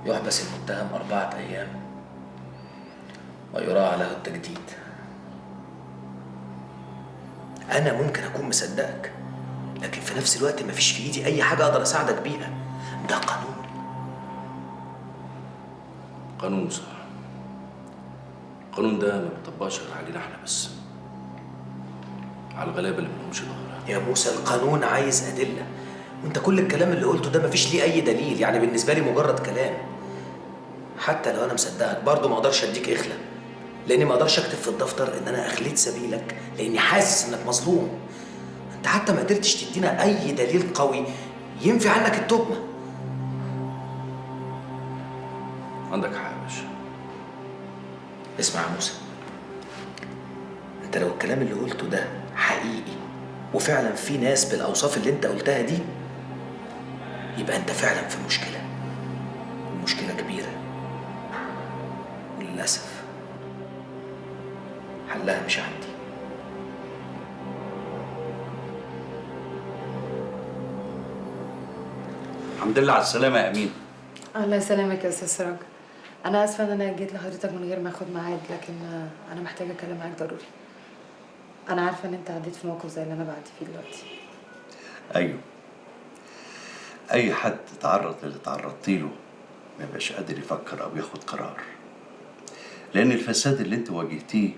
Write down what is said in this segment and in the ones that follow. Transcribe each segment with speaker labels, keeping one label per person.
Speaker 1: يحبس المتهم 4 أيام ويراعى له التجديد. أنا ممكن أكون مصدقك، لكن في نفس الوقت مفيش في إيدي أي حاجة أقدر أساعدك بيها. ده قانون.
Speaker 2: قانون صح. القانون ده ما بيطبقش غير علينا احنا بس، على الغلابه اللي ملهمش ظهر.
Speaker 1: يا موسى القانون عايز أدلة، وأنت كل الكلام اللي قلته ده مفيش ليه أي دليل، يعني بالنسبة لي مجرد كلام. حتى لو أنا مصدقك برضه ما أقدرش أديك إخلة، لأني ما أقدرش أكتب في الدفتر إن أنا أخليت سبيلك لأني حاسس إنك مظلوم. أنت حتى ما قدرتش تدينا أي دليل قوي ينفي عنك التهمة.
Speaker 2: عندك حق يا باشا.
Speaker 1: اسمع يا موسى، انت لو الكلام اللي قلته ده حقيقي وفعلا في ناس بالاوصاف اللي انت قلتها دي، يبقى انت فعلا في مشكله، ومشكله كبيره، وللاسف حلها مش عندي.
Speaker 2: الحمد لله على السلامه يا امين.
Speaker 3: الله يسلمك يا استاذ سراج. انا اسفه ان انا جيت لحضرتك من غير ما اخد ميعاد، لكن انا محتاجه اتكلم معاك ضروري. انا عارفه ان انت عديت في موقف زي اللي انا بعدي فيه دلوقتي.
Speaker 4: ايوه، اي حد اتعرض للي اتعرضت له ما يبقاش قادر يفكر او ياخد قرار، لان الفساد اللي انت واجهتيه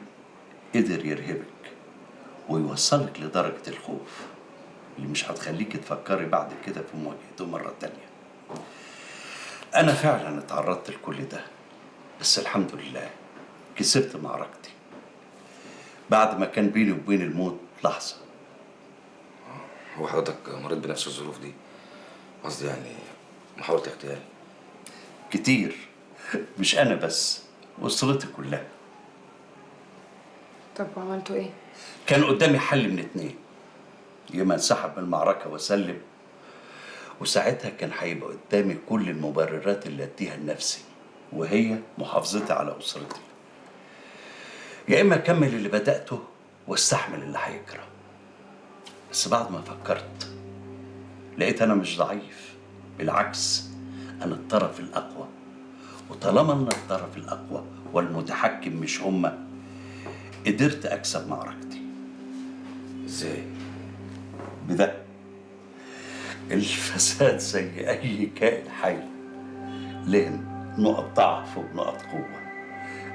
Speaker 4: قدر يرهبك ويوصلك لدرجه الخوف اللي مش هتخليك تفكري بعد كده في مواجهته مره تانيه. انا فعلا اتعرضت لكل ده، بس الحمد لله كسبت معركتي بعد ما كان بيني وبين الموت لحظه.
Speaker 5: هو حضرتك مريت بنفس الظروف دي؟ قصدي يعني محاولة اغتيال؟
Speaker 4: كتير، مش انا بس، اسرتي كلها.
Speaker 3: طب وعملتوا ايه؟
Speaker 4: كان قدامي حل من اتنين، يا اما انسحب من المعركه واسلم، وساعتها كان هيبقى قدامي كل المبررات اللي اديها لنفسي وهي محافظتي على اسرتي، يا اما اكمل اللي بداته واستحمل اللي هيجرى. بس بعد ما فكرت لقيت انا مش ضعيف، بالعكس انا الطرف الاقوى، وطالما انا الطرف الاقوى والمتحكم مش هما، قدرت اكسب معركتي.
Speaker 5: ازاي؟
Speaker 4: بده الفساد زي اي كائن حي له نقط ضعف ونقط قوه،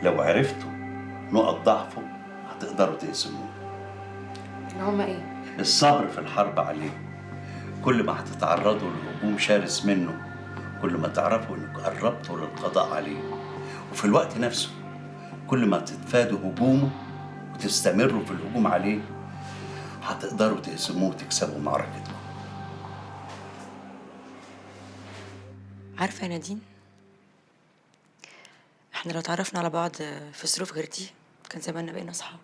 Speaker 4: لو عرفتوا نقط ضعفه هتقدروا تقسموه.
Speaker 3: اللي هما ايه؟
Speaker 4: الصبر في الحرب عليه، كل ما هتتعرضوا لهجوم شرس منه كل ما تعرفوا انكم قربتوا للقضاء عليه، وفي الوقت نفسه كل ما تتفادوا هجومه وتستمروا في الهجوم عليه هتقدروا تقسموه وتكسبوا معركتكم.
Speaker 6: عارفة يا نادين، احنا لو تعرفنا على بعض في ظروف غير دي كان زماننا بقينا اصحاب،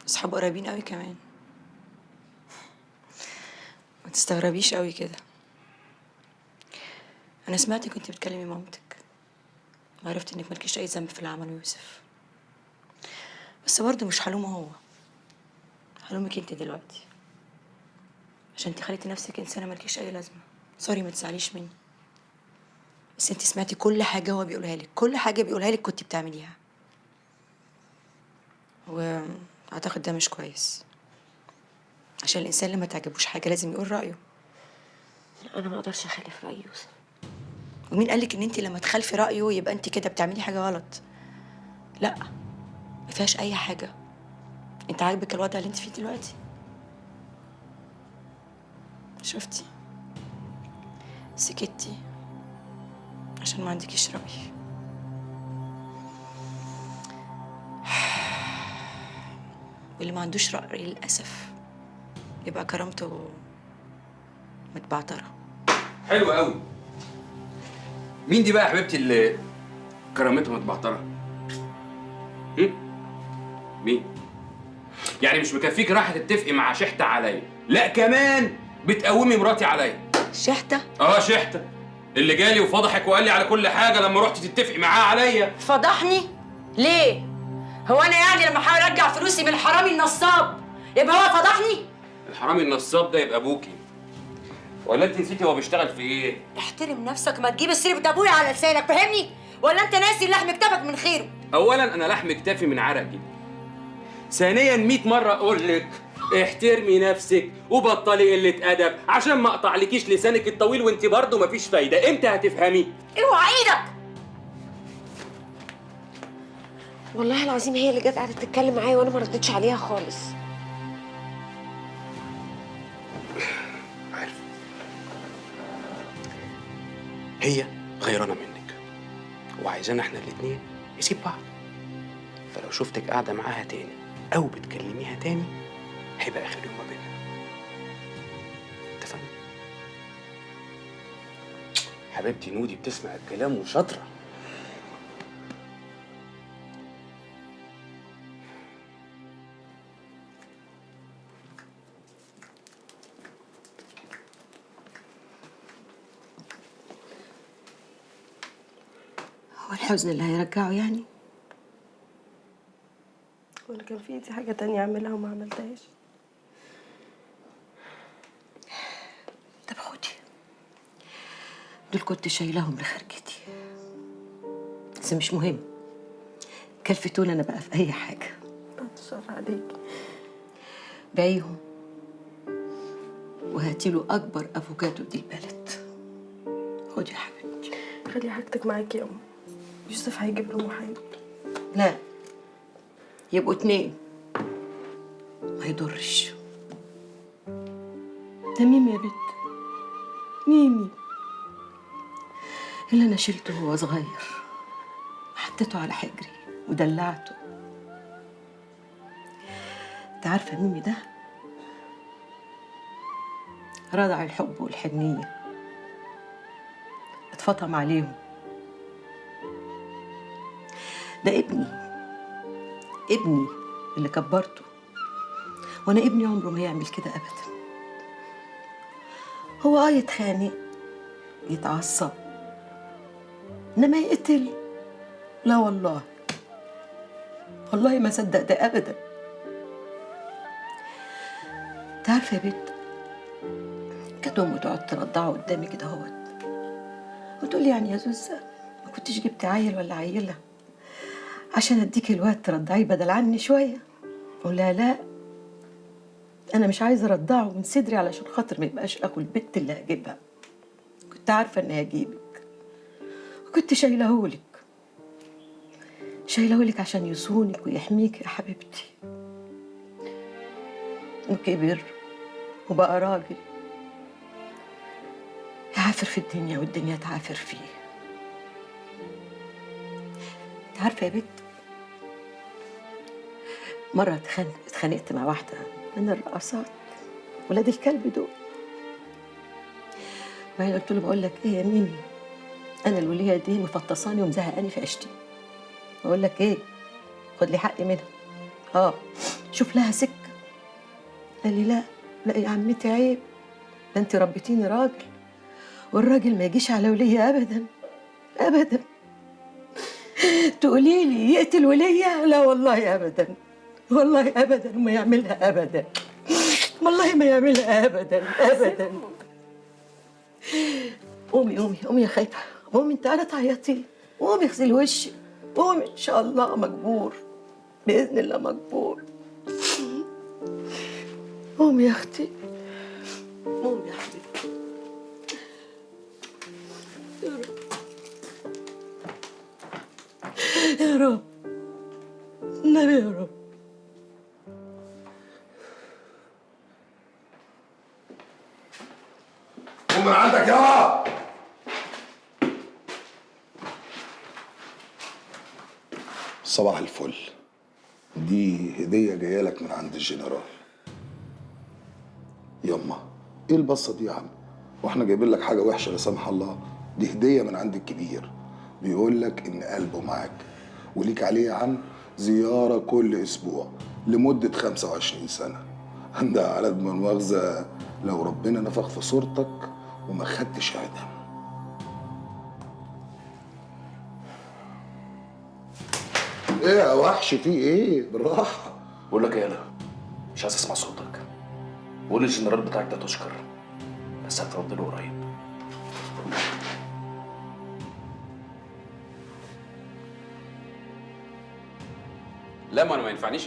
Speaker 6: اصحاب قريبين قوي كمان. ما تستغربيش قوي كده. انا سمعتك كنت بتكلمي مامتك وعرفت انك مالكيش اي ذنب في اللي عمله يوسف، بس برضه مش هلومه هو، هلومك انت دلوقتي عشان انت خليتي نفسك انسانه مالكيش اي لازمه. سوري، ما تزعليش مني، بس انت سمعتي كل حاجه هو بيقولها لك، كل حاجه بيقولها لك كنت بتعمليها، واعتقد ده مش كويس، عشان الانسان لما تعجبوش حاجه لازم يقول رايه.
Speaker 7: انا ما اقدرش اخالف راي يوسف.
Speaker 6: ومين قالك ان انت لما تخالفي رايه يبقى انت كده بتعملي حاجه غلط؟ لا، ما فيهاش اي حاجه. انت عاجبك الوضع اللي انت فيه دلوقتي؟ شفتي؟ سكتي عشان ما عندكيش رأي. واللي ما عندوش رأي للأسف يبقى كرامته متبعترة.
Speaker 8: حلو قوي. مين دي بقى يا حبيبتي اللي كرامتها متبعترة؟ مين؟ يعني مش مكفيك رايحة تتفقي مع شحتة عليا، لا كمان بتقومي مراتي عليا.
Speaker 6: شحتة؟
Speaker 8: شحتة اللي جالي وفضحك وقال لي على كل حاجة لما رحت تتفقي معاه عليا.
Speaker 7: فضحني؟ ليه؟ هو انا يعني لما احاول ارجع فلوسي من الحرامي النصاب يبقى هو فضحني؟
Speaker 8: الحرامي النصاب ده يبقى ابوكي، ولا انت نسيتي هو بيشتغل في ايه؟
Speaker 7: احترم نفسك، ما تجيب سيرة ابويا على لسانك، فاهمني؟ ولا انت ناسي اللي لحم كتافك من خيره؟
Speaker 8: اولا انا لحم كتافي من عرق جدا. ثانيا 100 مره اقول لك احترمي نفسك وبطلي قله ادب عشان ما اقطعلكيش لسانك الطويل وانت برضه مفيش فايده. امتى هتفهمي؟
Speaker 7: اوعى ايدك.
Speaker 9: والله العظيم هي اللي جت قعدت تتكلم معايا وانا ما ردتش عليها خالص.
Speaker 10: عارف، هي غيرانه منك وعايزانا احنا الاتنين نسيب بعض. فلو شفتك قاعده معاها تاني او بتكلميها تاني هيبقى اخر يوم ما بيننا. اتفقنا؟ حبيبتي نودي بتسمع الكلام وشاطره.
Speaker 9: هو الحزن اللي هيرجعه يعني؟
Speaker 11: ولا كان في ايدي حاجة تانية اعملها وما عملتهاش؟
Speaker 9: طب خدي دول كنت شايلاهم لخرجتي، بس مش مهم، كلفتوني انا بقى في اي حاجه.
Speaker 11: بعد الشر عليك.
Speaker 9: بيعيهم وهاتيله اكبر افوكاتو دي البلد. خدي يا حبيبتي.
Speaker 11: خلي حاجتك معاكي يا ام، يوسف هيجيب له محايد.
Speaker 9: لا، يبقوا 2 ما يضرش. ده ميمي يا بنت، ميمي اللي انا شلته وهو صغير، حطيته على حجري ودلعته. انت عارفه ميمي ده رضع الحب والحنيه، اتفطم عليهم. ده ابني اللي كبرته، وانا ابني عمره ما يعمل كده ابدا. هو يتخانق يتعصب، انما يقتل لا والله، والله ما صدق ده ابدا. انت عارفه يا بنت، كانت امه تقعد ترضعه قدامي كده اهوت وتقول لي يعني يا زوزه ما كنتش جبت عيل ولا عيله عشان اديكي الواد ترضعيه بدل عني شويه؟ اقول لها لا، انا مش عايزه ارضعه من صدري علشان خاطر ما يبقاش اخو البت اللي هجيبها. كنت عارفه اني هجيبك وكنت شايلهولك عشان يصونك ويحميك يا حبيبتي. وكبر وبقى راجل يعافر في الدنيا والدنيا تعافر فيه. انت عارفه يا بنت، مرة اتخانقت مع واحدة من الرقصات ولاد الكلب دول، وبعدين قلت له بقول لك ايه يا ميمي، انا الولية دي مفطساني ومزهقاني في عيشتي، بقول لك ايه، خد لي حقي منها، شوف لها سكة. قال لي لا يا عمتي عيب، ده انت ربيتيني راجل، والراجل ما يجيش على ولية ابدا ابدا. تقولي لي يقتل ولية؟ لا والله ابدا، والله ابدا ما يعملها ابدا، والله ما يعملها ابدا ابدا. قومي يا خايفه، قومي انت قاعده تعيطي، قومي اغسلي وشك، قومي ان شاء الله مجبور، باذن الله مجبور. قومي يا اختي، قومي يا حبيبتي. يا رب النبي يا رب.
Speaker 12: قوم من عندك يا صباح الفل. دي هدية جاية لك من عند الجنرال. يما ايه البصة دي يا عم؟ واحنا جايبين لك حاجة وحشة لا سمح الله؟ دي هدية من عند الكبير، بيقول لك ان قلبه معاك وليك عليه يا عم زيارة كل اسبوع لمدة 25 سنة. ده على قد ما المؤاخذة لو ربنا نفخ في صورتك وما خدتش اعدام. ايه يا وحش في ايه؟ بالراحه.
Speaker 10: بقول لك ايه، انا مش عايز اسمع صوتك. قول للجنرال بتاعك ده تشكر،
Speaker 2: بس هترد له قريب.
Speaker 8: لا، ما انا ما ينفعنيش